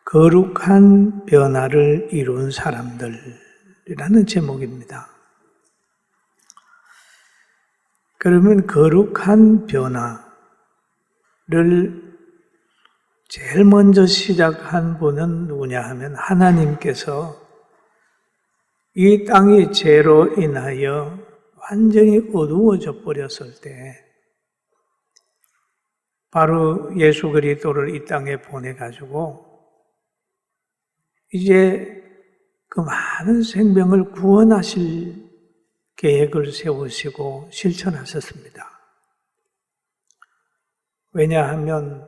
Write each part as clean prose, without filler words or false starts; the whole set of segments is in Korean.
거룩한 변화를 이룬 사람들이라는 제목입니다. 그러면 거룩한 변화를 제일 먼저 시작한 분은 누구냐 하면 하나님께서 이 땅이 죄로 인하여 완전히 어두워져 버렸을 때 바로 예수 그리스도를 이 땅에 보내가지고 이제 그 많은 생명을 구원하실 계획을 세우시고 실천하셨습니다. 왜냐하면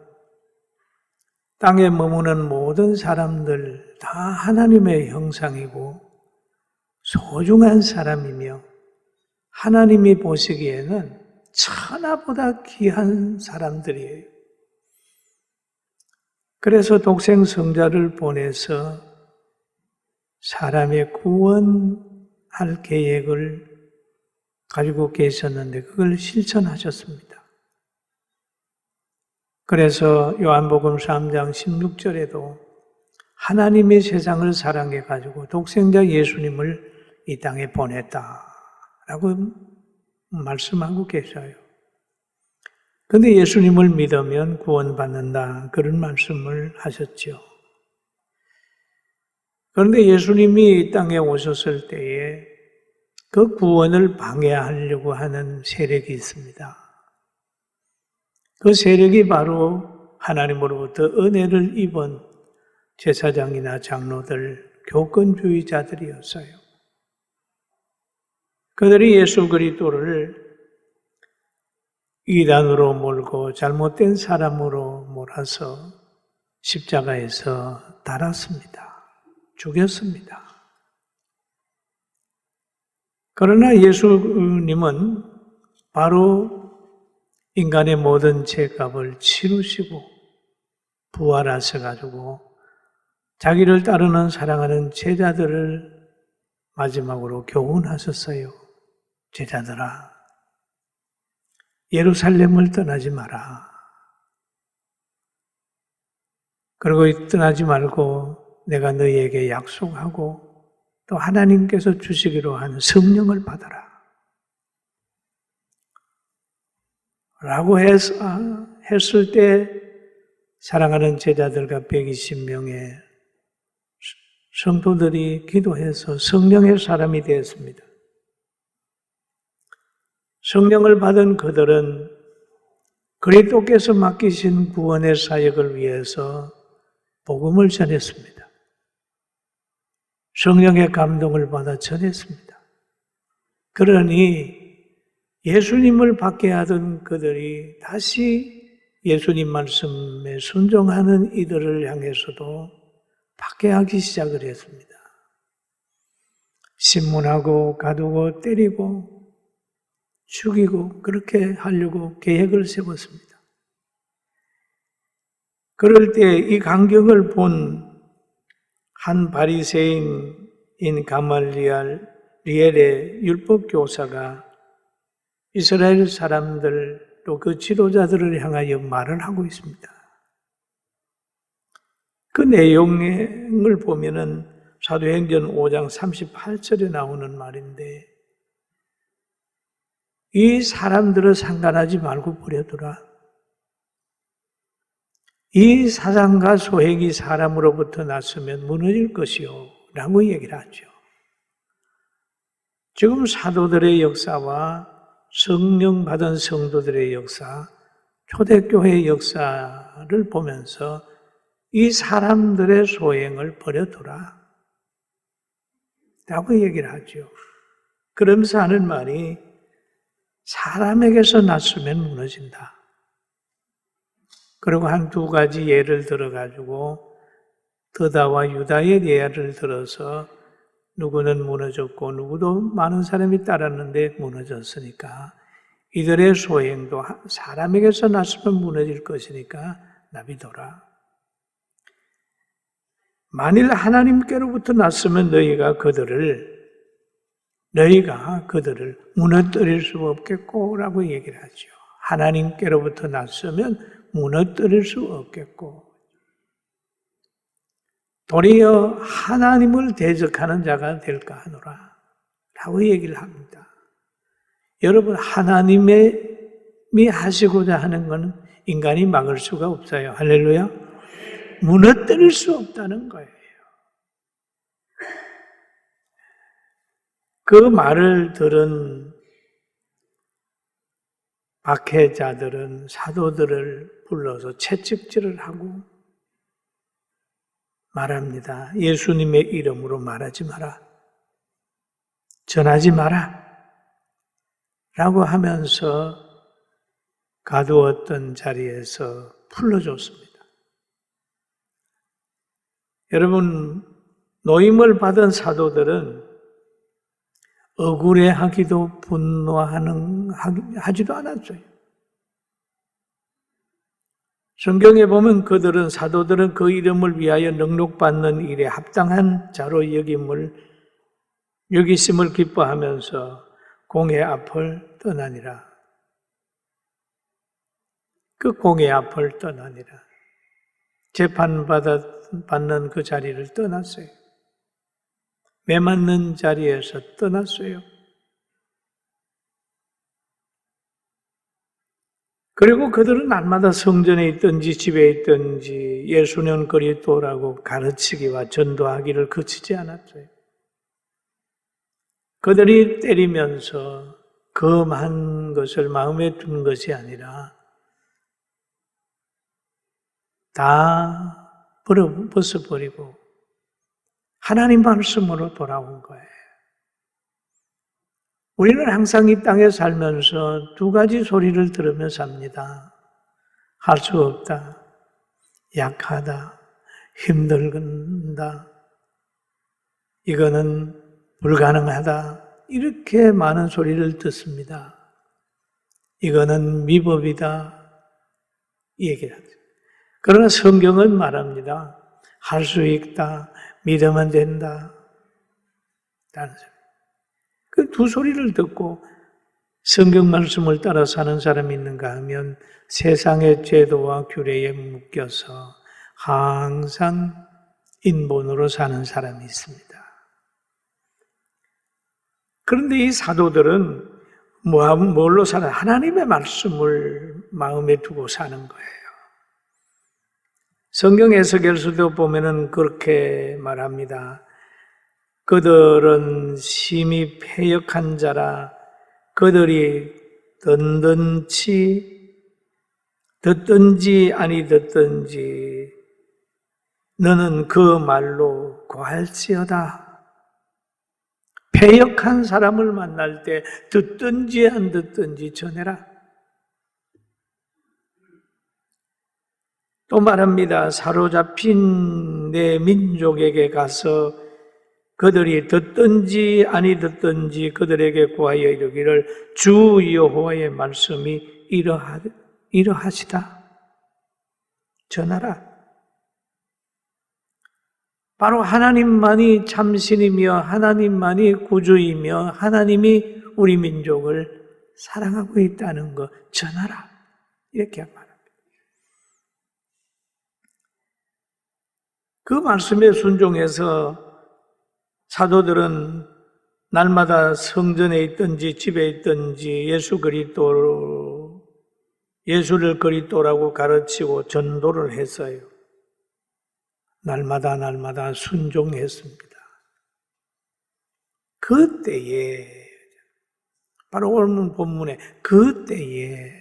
땅에 머무는 모든 사람들 다 하나님의 형상이고 소중한 사람이며 하나님이 보시기에는 천하보다 귀한 사람들이에요. 그래서 독생 성자를 보내서 사람의 구원할 계획을 가지고 계셨는데 그걸 실천하셨습니다. 그래서 요한복음 3장 16절에도 하나님이 세상을 사랑해 가지고 독생자 예수님을 이 땅에 보냈다라고 말씀하고 계셔요. 그런데 예수님을 믿으면 구원받는다 그런 말씀을 하셨죠. 그런데 예수님이 이 땅에 오셨을 때에 그 구원을 방해하려고 하는 세력이 있습니다. 그 세력이 바로 하나님으로부터 은혜를 입은 제사장이나 장로들, 교권주의자들이었어요. 그들이 예수 그리스도를 이단으로 몰고 잘못된 사람으로 몰아서 십자가에서 달았습니다. 죽였습니다. 그러나 예수님은 바로 인간의 모든 죄값을 치르시고 부활하셔가지고 자기를 따르는 사랑하는 제자들을 마지막으로 교훈하셨어요. 제자들아, 예루살렘을 떠나지 마라. 그리고 떠나지 말고 내가 너희에게 약속하고 또 하나님께서 주시기로 하는 성령을 받아라. 라고 했을 때 사랑하는 제자들과 120명의 성도들이 기도해서 성령의 사람이 되었습니다. 성령을 받은 그들은 그리스도께서 맡기신 구원의 사역을 위해서 복음을 전했습니다. 성령의 감동을 받아 전했습니다. 그러니 예수님을 받게 하던 그들이 다시 예수님 말씀에 순종하는 이들을 향해서도 받게 하기 시작을 했습니다. 신문하고 가두고 때리고 죽이고 그렇게 하려고 계획을 세웠습니다. 그럴 때 이 광경을 본 한 바리새인인 가말리엘의 율법교사가 이스라엘 사람들 또 그 지도자들을 향하여 말을 하고 있습니다. 그 내용을 보면은 사도행전 5장 38절에 나오는 말인데 이 사람들을 상관하지 말고 버려두라. 이 사상과 소행이 사람으로부터 났으면 무너질 것이요 라고 얘기를 하죠. 지금 사도들의 역사와 성령 받은 성도들의 역사, 초대교회의 역사를 보면서 이 사람들의 소행을 버려두라 라고 얘기를 하죠. 그러면서 하는 말이 사람에게서 났으면 무너진다. 그리고 한 두 가지 예를 들어가지고 드다와 유다의 예를 들어서 누구는 무너졌고 누구도 많은 사람이 따랐는데 무너졌으니까 이들의 소행도 사람에게서 났으면 무너질 것이니까 나비둬라. 만일 하나님께로부터 났으면 너희가 그들을 무너뜨릴 수 없겠고 라고 얘기를 하죠. 하나님께로부터 났으면 무너뜨릴 수 없겠고 도리어 하나님을 대적하는 자가 될까 하노라 라고 얘기를 합니다. 여러분, 하나님이 하시고자 하는 것은 인간이 막을 수가 없어요. 할렐루야. 무너뜨릴 수 없다는 거예요. 그 말을 들은 박해자들은 사도들을 불러서 채찍질을 하고 말합니다. 예수님의 이름으로 말하지 마라. 전하지 마라. 라고 하면서 가두었던 자리에서 풀어줬습니다. 여러분, 노임을 받은 사도들은 억울해하기도 분노하지도 않았어요. 성경에 보면 그들은, 사도들은 그 이름을 위하여 능력받는 일에 합당한 자로 여기심을 기뻐하면서 공의 앞을 떠나니라. 그 공의 앞을 떠나니라. 재판받는 그 자리를 떠났어요. 매맞는 자리에서 떠났어요. 그리고 그들은 날마다 성전에 있든지 집에 있든지 예수는 그리스도라고 가르치기와 전도하기를 그치지 않았어요. 그들이 때리면서 금한 것을 마음에 둔 것이 아니라 다 벗어버리고 하나님 말씀으로 돌아온 거예요. 우리는 항상 이 땅에 살면서 두 가지 소리를 들으며 삽니다. 할 수 없다, 약하다, 힘들다, 이거는 불가능하다, 이렇게 많은 소리를 듣습니다. 이거는 미법이다, 이 얘기를 하죠. 그러나 성경은 말합니다. 할 수 있다, 믿으면 된다, 라는 소리. 그 두 소리를 듣고 성경 말씀을 따라 사는 사람이 있는가 하면 세상의 제도와 규례에 묶여서 항상 인본으로 사는 사람이 있습니다. 그런데 이 사도들은 뭘로 사는? 하나님의 말씀을 마음에 두고 사는 거예요. 성경 에스겔서도 보면은 그렇게 말합니다. 그들은 심히 패역한 자라. 그들이 듣든지 아니 듣든지 너는 그 말로 고할지어다. 패역한 사람을 만날 때 듣든지 안 듣든지 전해라. 또 말합니다. 사로잡힌 내 민족에게 가서 그들이 듣든지 아니 듣든지 그들에게 구하여 이르기를 주 여호와의 말씀이 이러하시다. 전하라. 바로 하나님만이 참신이며 하나님만이 구주이며 하나님이 우리 민족을 사랑하고 있다는 것 전하라. 이렇게 말합니다. 그 말씀에 순종해서 사도들은 날마다 성전에 있든지 집에 있든지 예수를 그리스도라고 가르치고 전도를 했어요. 날마다 순종했습니다. 그때에 바로 오늘 본문에 그때에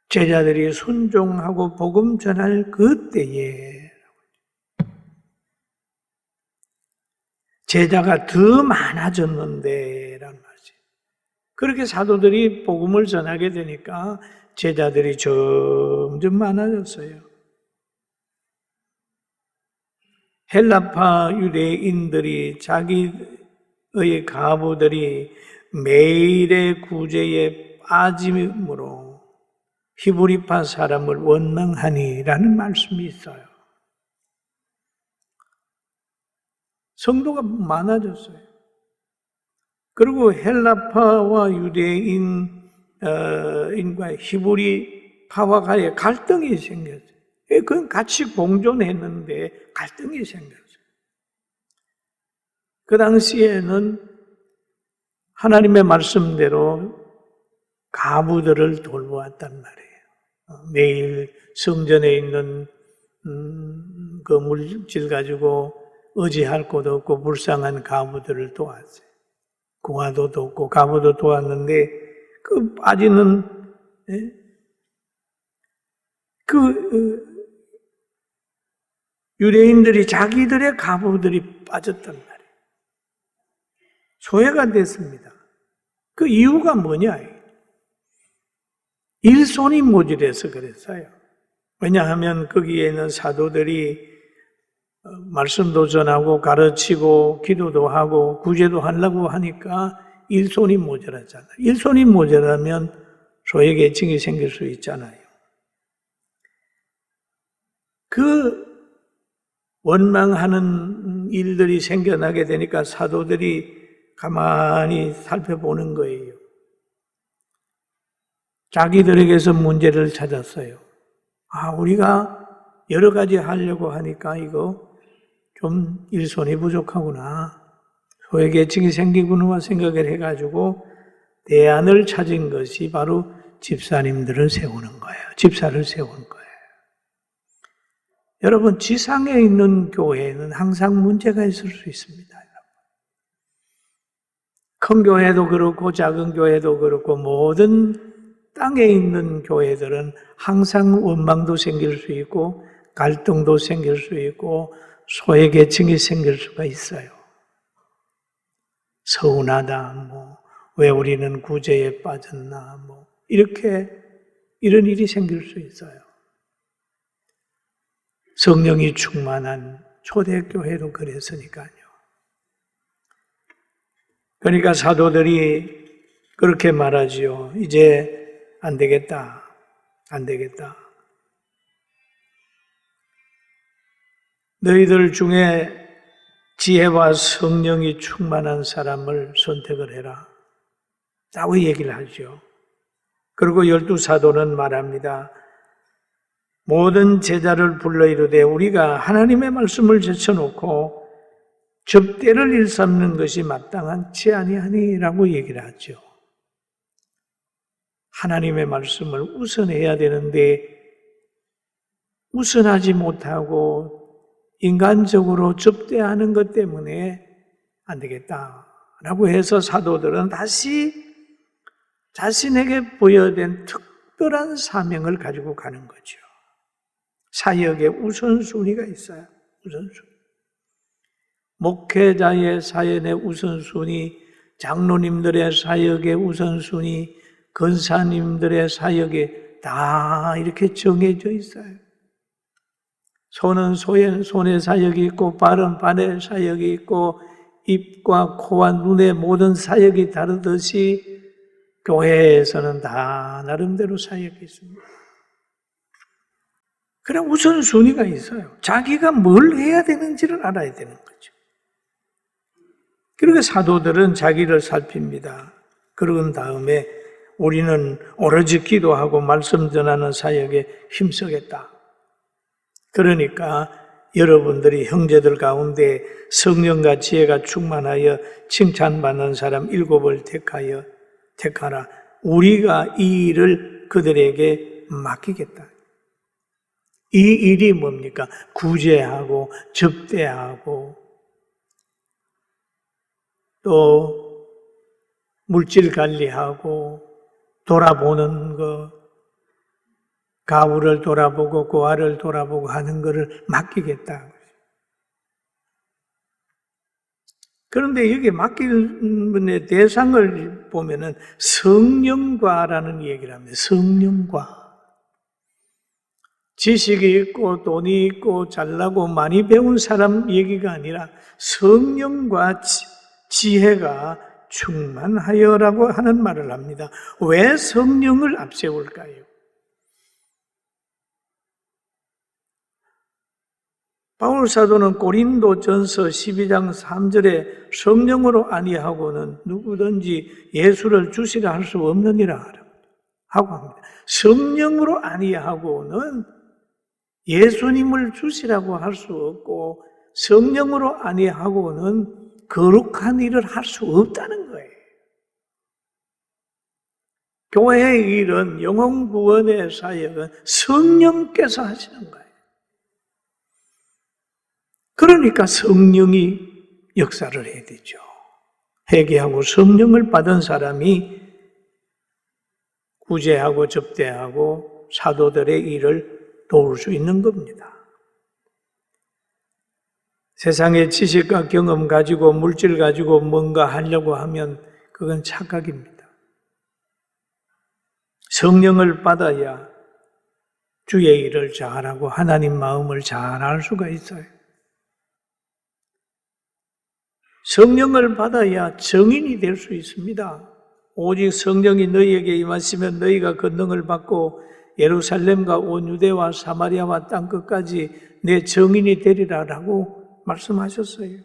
제자들이 순종하고 복음 전할 그때에 제자가 더 많아졌는데 라는 말이지. 그렇게 사도들이 복음을 전하게 되니까 제자들이 점점 많아졌어요. 헬라파 유대인들이 자기의 가부들이 매일의 구제에 빠짐으로 히브리파 사람을 원망하니라는 말씀이 있어요. 성도가 많아졌어요. 그리고 헬라파와 유대인과 히브리파와의 갈등이 생겼어요. 그건 같이 공존했는데 갈등이 생겼어요. 그 당시에는 하나님의 말씀대로 가부들을 돌보았단 말이에요. 매일 성전에 있는 그 물질 가지고 의지할 곳 없고 불쌍한 가부들을 도왔어요. 고아도 돕고 가부도 도왔는데 그 빠지는 유대인들이 자기들의 가부들이 빠졌단 말이에요. 소외가 됐습니다. 그 이유가 뭐냐? 일손이 모자라서 그랬어요. 왜냐하면 거기에는 사도들이 말씀도 전하고 가르치고 기도도 하고 구제도 하려고 하니까 일손이 모자라잖아요. 일손이 모자라면 소외계층이 생길 수 있잖아요. 그 원망하는 일들이 생겨나게 되니까 사도들이 가만히 살펴보는 거예요. 자기들에게서 문제를 찾았어요. 우리가 여러 가지 하려고 하니까 이거 좀 일손이 부족하구나. 소외계층이 생기구나 생각을 해가지고 대안을 찾은 것이 바로 집사님들을 세우는 거예요. 집사를 세우는 거예요. 여러분, 지상에 있는 교회에는 항상 문제가 있을 수 있습니다. 큰 교회도 그렇고 작은 교회도 그렇고 모든 땅에 있는 교회들은 항상 원망도 생길 수 있고 갈등도 생길 수 있고 소외계층이 생길 수가 있어요. 서운하다, 왜 우리는 구제에 빠졌나, 이런 일이 생길 수 있어요. 성령이 충만한 초대교회도 그랬으니까요. 그러니까 사도들이 그렇게 말하지요. 이제 안 되겠다. 안 되겠다. 너희들 중에 지혜와 성령이 충만한 사람을 선택을 해라. 라고 얘기를 하죠. 그리고 12사도는 말합니다. 모든 제자를 불러 이르되 우리가 하나님의 말씀을 제쳐놓고 접대를 일삼는 것이 마땅하지 아니하니라고 얘기를 하죠. 하나님의 말씀을 우선해야 되는데 우선하지 못하고 인간적으로 접대하는 것 때문에 안 되겠다라고 해서 사도들은 다시 자신에게 부여된 특별한 사명을 가지고 가는 거죠. 사역의 우선순위가 있어요. 우선순위. 목회자의 사역의 우선순위, 장로님들의 사역의 우선순위, 권사님들의 사역에 다 이렇게 정해져 있어요. 손은 손의 사역이 있고 발은 발의 사역이 있고 입과 코와 눈의 모든 사역이 다르듯이 교회에서는 다 나름대로 사역이 있습니다. 그럼 우선순위가 있어요. 자기가 뭘 해야 되는지를 알아야 되는 거죠. 그러니까 사도들은 자기를 살핍니다. 그런 다음에 우리는 오로지 기도하고 말씀 전하는 사역에 힘쓰겠다. 그러니까 여러분들이 형제들 가운데 성령과 지혜가 충만하여 칭찬받는 사람 7을 택하라. 우리가 이 일을 그들에게 맡기겠다. 이 일이 뭡니까? 구제하고 접대하고 또 물질 관리하고 돌아보는 거, 가부를 돌아보고 고아를 돌아보고 하는 것을 맡기겠다. 그런데 여기 맡기는 분의 대상을 보면은 성령과라는 얘기를 합니다. 성령과. 지식이 있고 돈이 있고 잘나고 많이 배운 사람 얘기가 아니라 성령과 지혜가 충만하여라고 하는 말을 합니다. 왜 성령을 앞세울까요? 바울 사도는 고린도전서 12장 3절에 성령으로 아니하고는 누구든지 예수를 주시라 할 수 없느니라 하고 합니다. 성령으로 아니하고는 예수님을 주시라고 할 수 없고 성령으로 아니하고는 거룩한 일을 할 수 없다는 거예요. 교회의 일은, 영혼 구원의 사역은 성령께서 하시는 거예요. 그러니까 성령이 역사를 해야 되죠. 회개하고 성령을 받은 사람이 구제하고 접대하고 사도들의 일을 도울 수 있는 겁니다. 세상의 지식과 경험 가지고 물질 가지고 뭔가 하려고 하면 그건 착각입니다. 성령을 받아야 주의 일을 잘하고 하나님 마음을 잘 알 수가 있어요. 성령을 받아야 정인이 될 수 있습니다. 오직 성령이 너희에게 임하시면 너희가 권능을 받고 예루살렘과 온 유대와 사마리아와 땅끝까지 내 정인이 되리라라고 말씀하셨어요.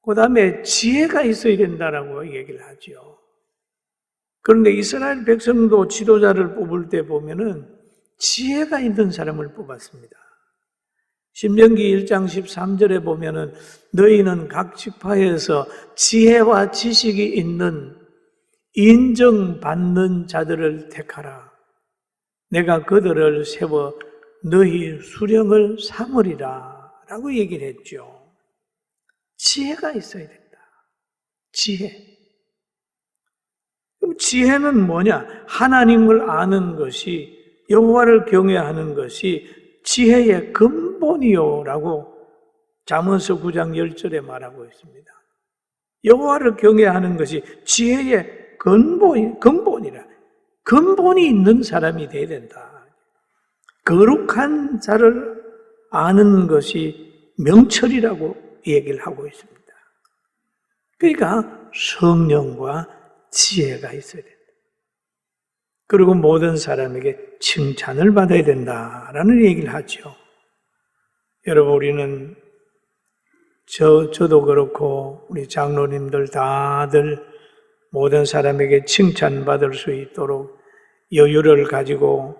그 다음에 지혜가 있어야 된다라고 얘기를 하죠. 그런데 이스라엘 백성도 지도자를 뽑을 때 보면은 지혜가 있는 사람을 뽑았습니다. 신명기 1장 13절에 보면은 너희는 각 지파에서 지혜와 지식이 있는 인정받는 자들을 택하라. 내가 그들을 세워 너희 수령을 삼으리라 라고 얘기를 했죠. 지혜가 있어야 된다. 지혜. 그럼 지혜는 뭐냐? 하나님을 아는 것이, 여호와를 경외하는 것이 지혜의 근본이요라고 잠언서 9장 10절에 말하고 있습니다. 여호와를 경외하는 것이 지혜의 근본이라. 근본이 있는 사람이 돼야 된다. 거룩한 자를 아는 것이 명철이라고 얘기를 하고 있습니다. 그러니까 성령과 지혜가 있어야 된다. 그리고 모든 사람에게 칭찬을 받아야 된다라는 얘기를 하죠. 여러분, 우리는 저도 그렇고 우리 장로님들 다들 모든 사람에게 칭찬받을 수 있도록 여유를 가지고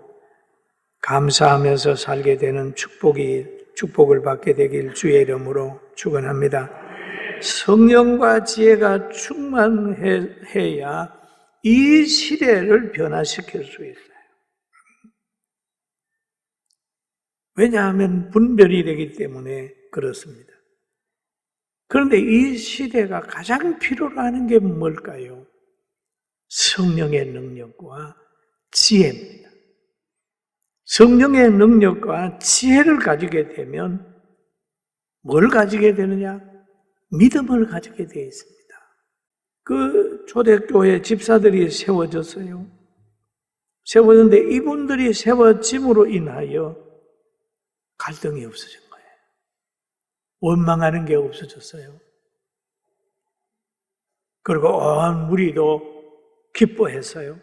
감사하면서 살게 되는 축복을 받게 되길 주의 이름으로 축원합니다. 성령과 지혜가 충만해야 이 시대를 변화시킬 수 있어요. 왜냐하면 분별이 되기 때문에 그렇습니다. 그런데 이 시대가 가장 필요로 하는 게 뭘까요? 성령의 능력과 지혜입니다. 성령의 능력과 지혜를 가지게 되면 뭘 가지게 되느냐? 믿음을 가지게 되어 있습니다. 그 초대교회 집사들이 세워졌어요. 세워졌는데 이분들이 세워짐으로 인하여 갈등이 없어진 거예요. 원망하는 게 없어졌어요. 그리고 온 무리도 기뻐했어요.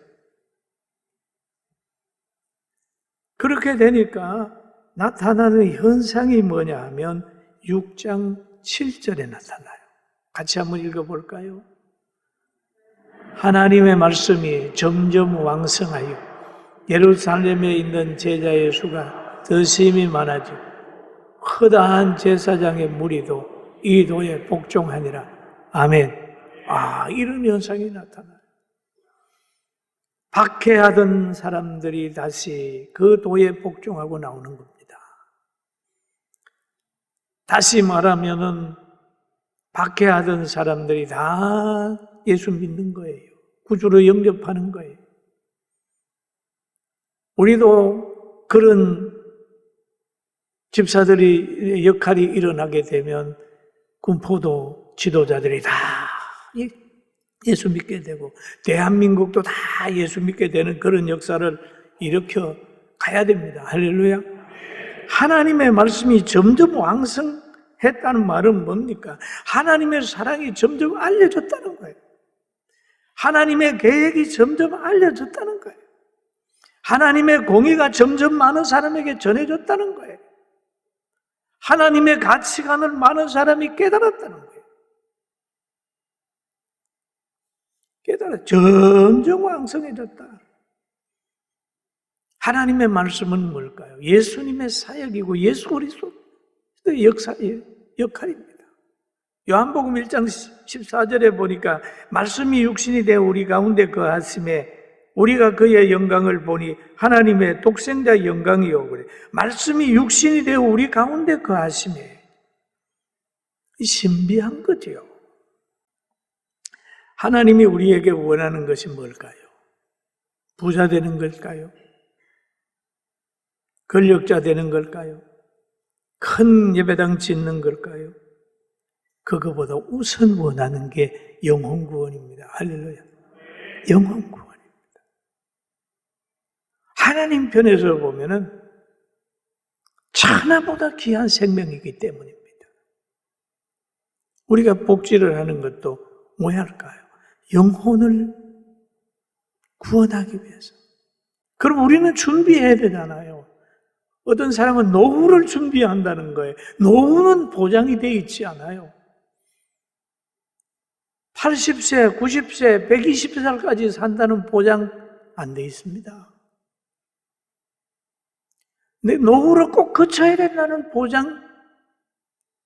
그렇게 되니까 나타나는 현상이 뭐냐 하면 6장 7절에 나타나요. 같이 한번 읽어볼까요? 하나님의 말씀이 점점 왕성하여 예루살렘에 있는 제자의 수가 더 심히 많아지고 커다란 제사장의 무리도 이 도에 복종하니라. 아멘. 이런 현상이 나타나요. 박해하던 사람들이 다시 그 도에 복종하고 나오는 겁니다. 다시 말하면은 박해하던 사람들이 다 예수 믿는 거예요. 구주로 영접하는 거예요. 우리도 그런 집사들이 역할이 일어나게 되면 군포도 지도자들이 다 예수 믿게 되고 대한민국도 다 예수 믿게 되는 그런 역사를 일으켜 가야 됩니다. 할렐루야. 하나님의 말씀이 점점 왕성했다는 말은 뭡니까? 하나님의 사랑이 점점 알려졌다는 거예요. 하나님의 계획이 점점 알려졌다는 거예요. 하나님의 공의가 점점 많은 사람에게 전해졌다는 거예요. 하나님의 가치관을 많은 사람이 깨달았다는 거예요. 점점 왕성해졌다. 하나님의 말씀은 뭘까요? 예수님의 사역이고 예수 그리스도의 역할입니다. 요한복음 1장 14절에 보니까 말씀이 육신이 되어 우리 가운데 거하심에 우리가 그의 영광을 보니 하나님의 독생자의 영광이요 그래. 말씀이 육신이 되어 우리 가운데 거하심에 신비한 거죠. 하나님이 우리에게 원하는 것이 뭘까요? 부자 되는 걸까요? 권력자 되는 걸까요? 큰 예배당 짓는 걸까요? 그거보다 우선 원하는 게 영혼 구원입니다. 할렐루야. 영혼 구원입니다. 하나님 편에서 보면은 천하보다 귀한 생명이기 때문입니다. 우리가 복지를 하는 것도 뭐야 할까요? 영혼을 구원하기 위해서. 그럼 우리는 준비해야 되잖아요. 어떤 사람은 노후를 준비한다는 거예요. 노후는 보장이 되어 있지 않아요. 80세, 90세, 120살까지 산다는 보장 안 되어 있습니다. 근데 노후를 꼭 거쳐야 된다는 보장,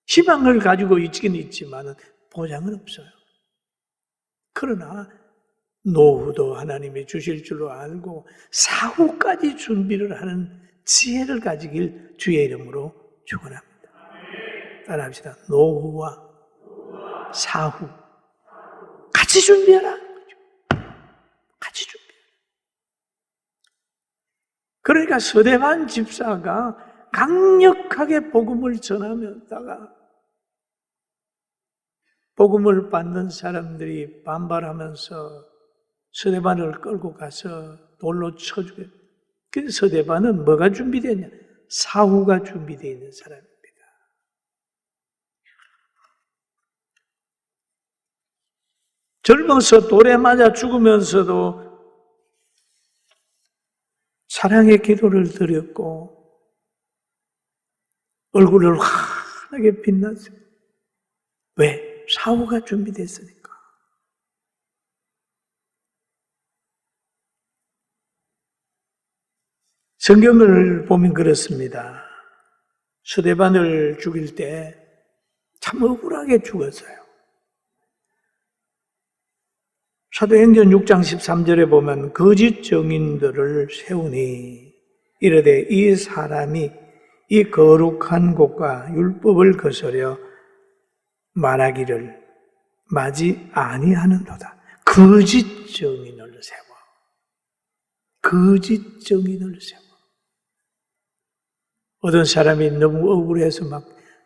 희망을 가지고 있긴 있지만 보장은 없어요. 그러나 노후도 하나님이 주실 줄로 알고 사후까지 준비를 하는 지혜를 가지길 주의 이름으로 축원합니다. 따라합시다. 노후와 사후 같이 준비하라. 같이 준비하라. 그러니까 서대반 집사가 강력하게 복음을 전하면다가 복음을 받는 사람들이 반발하면서 서대반을 끌고 가서 돌로 쳐주게. 그래서 서대반은 뭐가 준비되냐? 사후가 준비되어 있는 사람입니다. 젊어서 돌에 맞아 죽으면서도 사랑의 기도를 드렸고 얼굴을 환하게 빛났어요. 왜? 사후가 준비됐으니까. 성경을 보면 그렇습니다. 스데반을 죽일 때 참 억울하게 죽었어요. 사도행전 6장 13절에 보면 거짓 증인들을 세우니 이르되 이 사람이 이 거룩한 곳과 율법을 거스려 말하기를 마지 아니하는도다. 거짓 증인을 세워. 거짓 증인을 세워. 어떤 사람이 너무 억울해서 막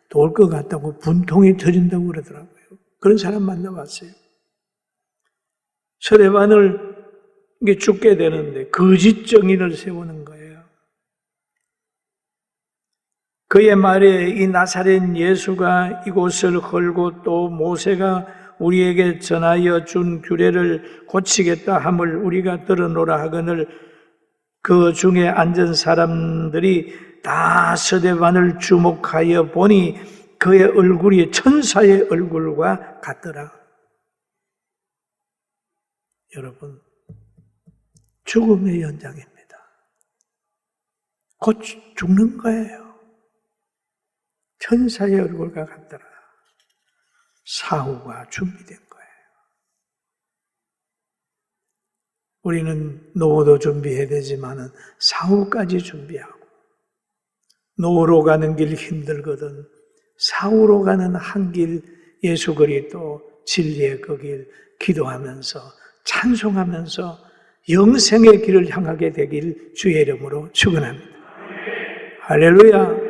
도울 것 같다고 분통이 터진다고 그러더라고요. 그런 사람 만나봤어요. 스데반을 죽게 되는데 거짓 증인을 세우는 거예요. 그의 말에 이 나사렛 예수가 이곳을 헐고 또 모세가 우리에게 전하여 준 규례를 고치겠다 함을 우리가 들어노라 하거늘 그 중에 앉은 사람들이 다 스데반을 주목하여 보니 그의 얼굴이 천사의 얼굴과 같더라. 여러분, 죽음의 현장입니다. 곧 죽는 거예요. 천사의 얼굴과 같더라. 사후가 준비된 거예요. 우리는 노후도 준비해야 되지만 사후까지 준비하고 노후로 가는 길 힘들거든 사후로 가는 한 길 예수 그리스도 진리의 그 길 기도하면서 찬송하면서 영생의 길을 향하게 되길 주의 이름으로 축원합니다. 할렐루야.